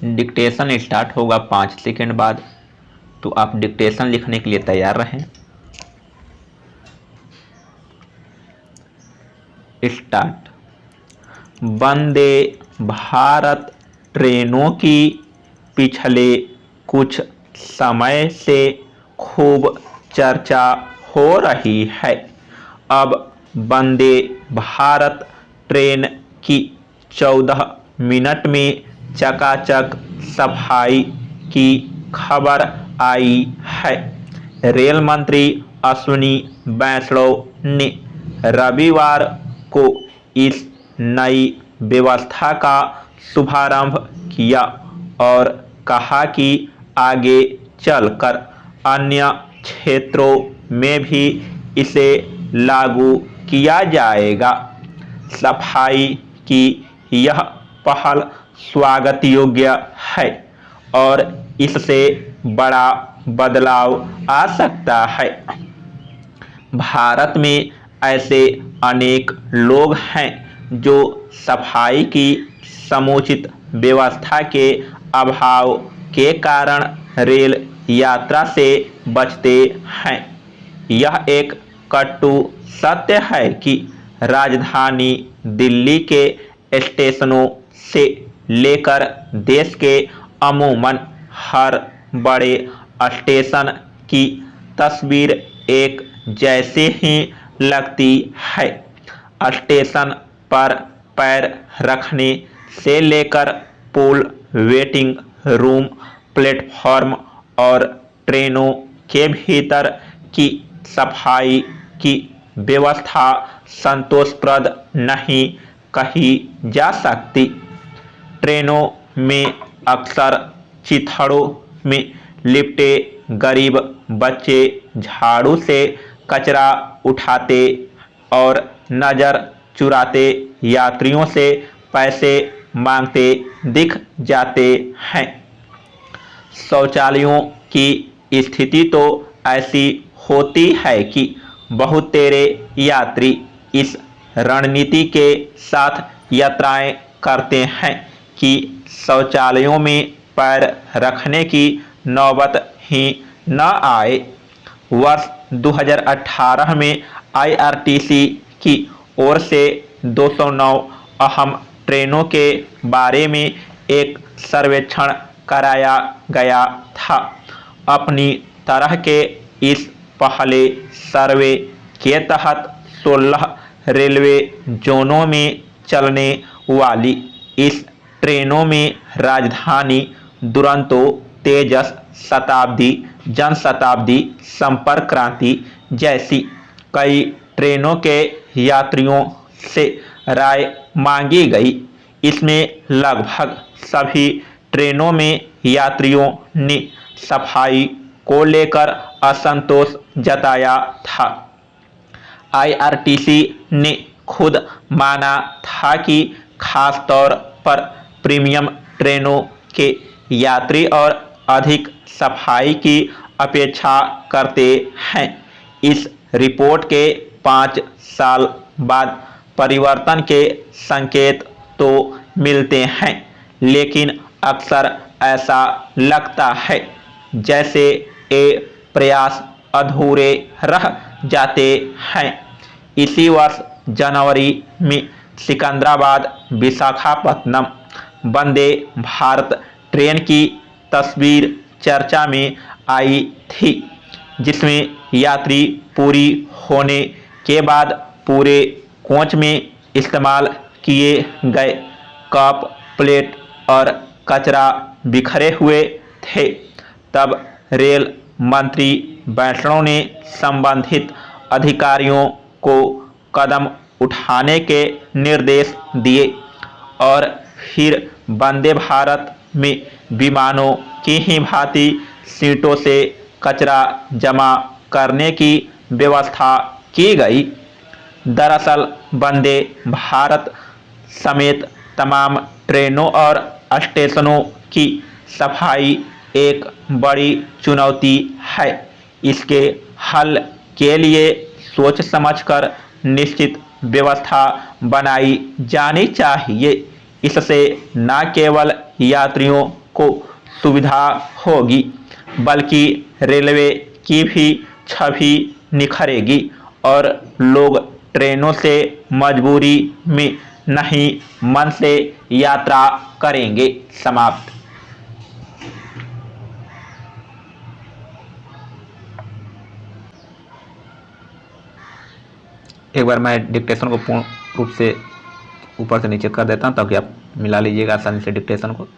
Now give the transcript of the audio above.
Dictation start होगा 5 second बाद, तो आप डिक्टेशन लिखने के लिए तैयार रहें। स्टार्ट। वंदे भारत ट्रेनों की पिछले कुछ समय से खूब चर्चा हो रही है। अब वंदे भारत ट्रेन की 14 मिनट में चकाचक सफाई की खबर आई है। रेल मंत्री अश्विनी वैष्णव ने रविवार को इस नई व्यवस्था का शुभारंभ किया और कहा कि आगे चलकर अन्य क्षेत्रों में भी इसे लागू किया जाएगा। सफाई की यह पहल स्वागत योग्य है और इससे बड़ा बदलाव आ सकता है। भारत में ऐसे अनेक लोग हैं जो सफाई की समुचित व्यवस्था के अभाव के कारण रेल यात्रा से बचते हैं। यह एक कटु सत्य है कि राजधानी दिल्ली के स्टेशनों से लेकर देश के अमूमन हर बड़े स्टेशन की तस्वीर एक जैसी ही लगती है। स्टेशन पर पैर रखने से लेकर पुल, वेटिंग रूम, प्लेटफॉर्म और ट्रेनों के भीतर की सफाई की व्यवस्था संतोषप्रद नहीं कही जा सकती। ट्रेनों में अक्सर चिथड़ों में लिपटे गरीब बच्चे झाड़ू से कचरा उठाते और नजर चुराते यात्रियों से पैसे मांगते दिख जाते हैं। शौचालयों की स्थिति तो ऐसी होती है कि बहुतेरे यात्री इस रणनीति के साथ यात्राएं करते हैं कि शौचालयों में पैर रखने की नौबत ही न आए। वर्ष 2018 में आईआरटीसी की ओर से 209 अहम ट्रेनों के बारे में एक सर्वेक्षण कराया गया था। अपनी तरह के इस पहले सर्वे के तहत 16 रेलवे जोनों में चलने वाली इस ट्रेनों में राजधानी, दुरंतो, तेजस, शताब्दी, जनशताब्दी, संपर्क क्रांति जैसी कई ट्रेनों के यात्रियों से राय मांगी गई। इसमें लगभग सभी ट्रेनों में यात्रियों ने सफाई को लेकर असंतोष जताया था। आईआरटीसी ने खुद माना था कि खास तौर पर प्रीमियम ट्रेनों के यात्री और अधिक सफाई की अपेक्षा करते हैं। इस रिपोर्ट के 5 साल बाद परिवर्तन के संकेत तो मिलते हैं, लेकिन अक्सर ऐसा लगता है जैसे ये प्रयास अधूरे रह जाते हैं। इसी वर्ष जनवरी में सिकंदराबाद विशाखापत्तनम वंदे भारत ट्रेन की तस्वीर चर्चा में आई थी, जिसमें यात्री पूरी होने के बाद पूरे कोच में इस्तेमाल किए गए कप, प्लेट और कचरा बिखरे हुए थे। तब रेल मंत्री वैष्णव ने संबंधित अधिकारियों को कदम उठाने के निर्देश दिए और फिर वंदे भारत में विमानों की ही भांति सीटों से कचरा जमा करने की व्यवस्था की गई। दरअसल वंदे भारत समेत तमाम ट्रेनों और स्टेशनों की सफाई एक बड़ी चुनौती है। इसके हल के लिए सोच समझकर निश्चित व्यवस्था बनाई जानी चाहिए। इससे न केवल यात्रियों को सुविधा होगी, बल्कि रेलवे की भी छवि निखरेगी और लोग ट्रेनों से मजबूरी में नहीं, मन से यात्रा करेंगे। समाप्त। एक बार मैं डिक्टेशन को पूर्ण रूप से ऊपर से नीचे कर देता हूं ताकि आप मिला लीजिएगा आसानी से डिक्टेशन को।